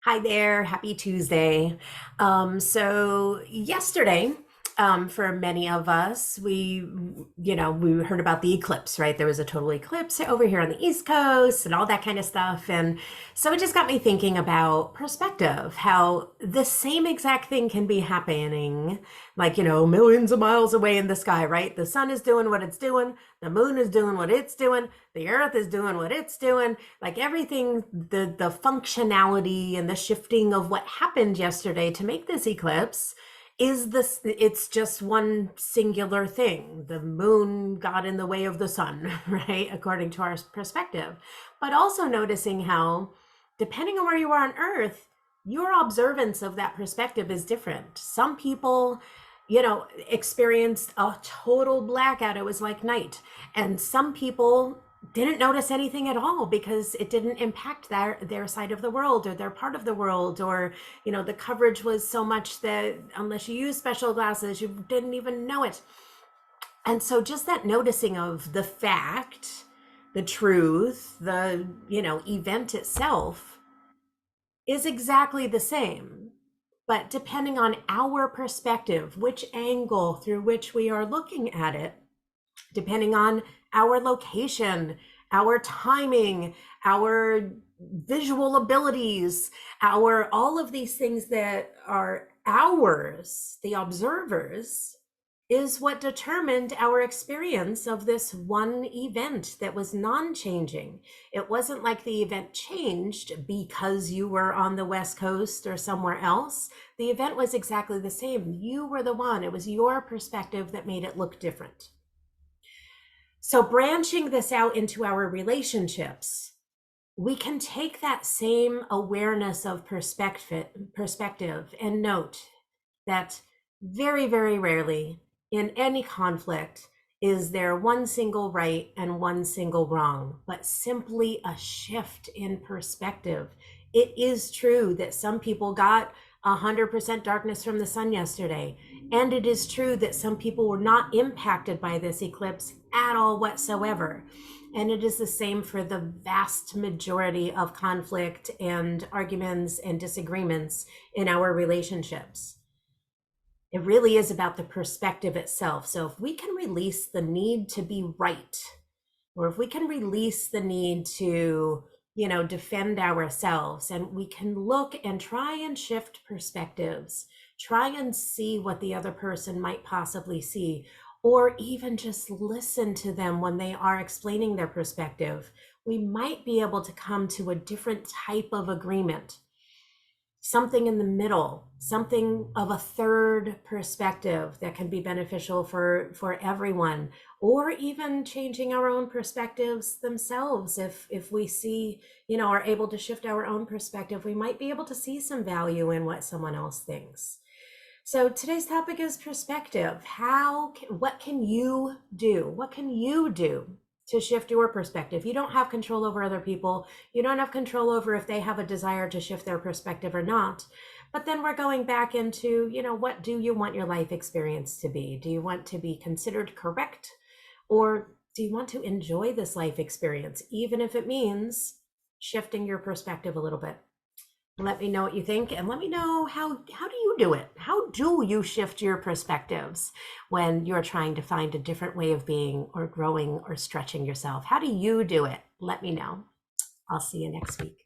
Hi there, happy Tuesday. So yesterday, for many of us, we heard about the eclipse, right? There was a total eclipse over here on the East Coast and all that kind of stuff. And so it just got me thinking about perspective, how the same exact thing can be happening, like, millions of miles away in the sky, right? The sun is doing what it's doing, the moon is doing what it's doing, the earth is doing what it's doing, like everything, the functionality and the shifting of what happened yesterday to make this eclipse is this. It's just one singular thing. The moon got in the way of the sun, right, according to our perspective. But also noticing how, depending on where you are on earth, your observance of that perspective is different. Some people experienced a total blackout. It was like night. And some people didn't notice anything at all because it didn't impact their side of the world or their part of the world, or the coverage was so much that unless you use special glasses you didn't even know it. And so just that noticing of the fact, the truth, the event itself is exactly the same, but depending on our perspective, which angle through which we are looking at it, depending on our location, our timing, our visual abilities, our all of these things that are ours, the observers, is what determined our experience of this one event that was non-changing. It wasn't like the event changed because you were on the West Coast or somewhere else. The event was exactly the same. You were the one. It was your perspective that made it look different. So branching this out into our relationships, we can take that same awareness of perspective and note that very, very rarely in any conflict is there one single right and one single wrong, but simply a shift in perspective. It is true that some people got 100% darkness from the sun yesterday. And it is true that some people were not impacted by this eclipse at all whatsoever. And it is the same for the vast majority of conflict and arguments and disagreements in our relationships. It really is about the perspective itself. So if we can release the need to be right, or if we can release the need to, defend ourselves, and we can look and try and shift perspectives, try and see what the other person might possibly see, or even just listen to them when they are explaining their perspective, we might be able to come to a different type of agreement, something in the middle, something of a third perspective that can be beneficial for everyone, or even changing our own perspectives themselves. If we see, are able to shift our own perspective, we might be able to see some value in what someone else thinks. So today's topic is perspective. What can you do? What can you do to shift your perspective? You don't have control over other people. You don't have control over if they have a desire to shift their perspective or not. But then we're going back into, what do you want your life experience to be? Do you want to be considered correct? Or do you want to enjoy this life experience, even if it means shifting your perspective a little bit? Let me know what you think, and let me know how do you do it? How do you shift your perspectives when you're trying to find a different way of being or growing or stretching yourself? How do you do it? Let me know. I'll see you next week.